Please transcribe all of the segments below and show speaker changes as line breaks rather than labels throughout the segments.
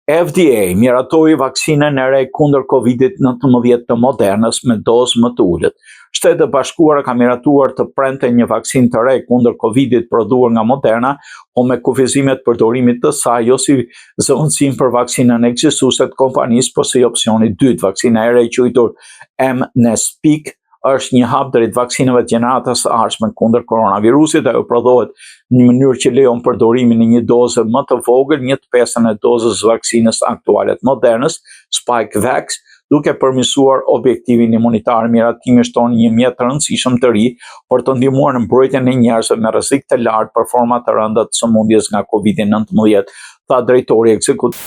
FDA miratoi vaksinën e re kundër COVID-19 të Modernës me dozë më të ulët. Shtetet e Bashkuara ka miratuar të prente një vaksinë të re kundër COVID-it prodhuar nga Moderna, po me kufizimet përdorimit të saj jo si zëvendësim për vaksinën ekzistuese të kompanisë, por si opsioni i dytë. Vaksina e re e quajtur mNESPIK është një hap drejt vaksinave të gjeneratës së ardhshme kundër koronavirusit. Ajo prodhohet në mënyrë që lejon përdorimin e një doze më të vogël, 1/5 e dozës vaksinës aktuale të Modernës, Spikevax, duke përmirësuar objektivin imunitar. Miratimi shton një mjet të rëndësishëm të ri për të ndihmuar në mbrojtjen e njerëzve me rrezik të lartë për forma të rënda të sëmundjes nga COVID-19, tha drejtori ekzekutiv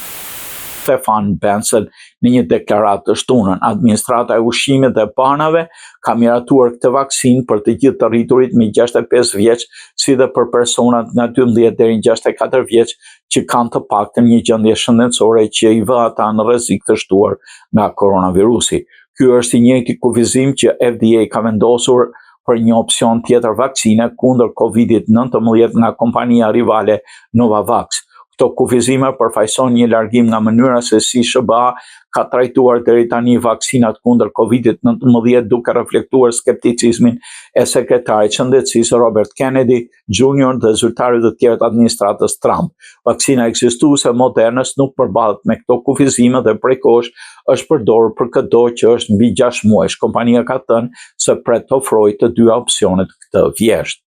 Stefan Benson në një deklaratë të shtunën. Administrata e Ushqimit dhe Banave ka miratuar këtë vaksinë për të gjithë të rriturit me 65 vjeç, si dhe për personat nga 12 deri në 64 vjeç që kanë të paktën një gjendje shëndetësore që i vë ata në rrezik të shtuar nga koronavirusi. Ky është i njëjti kufizim që FDA ka vendosur për një opsion tjetër vaksine kundër COVID-19 nga kompania rivale Novavax. Këto kufizime përfaqësojnë një largim nga mënyra se si SBA ka trajtuar deri tani vaksinat kundër COVID-19, duke reflektuar skepticizmin e sekretarit shëndetësisë Robert Kennedy Jr. dhe zyrtarëve të tjerë të administratës Trump. Vaksina ekzistuese e Modernës nuk përballet me këto kufizime dhe prej kohësh është përdorur për çdo që është mbi 6 muajsh. Kompania ka thënë se pret të ofrojë të dyja opsionet këtë vjesht.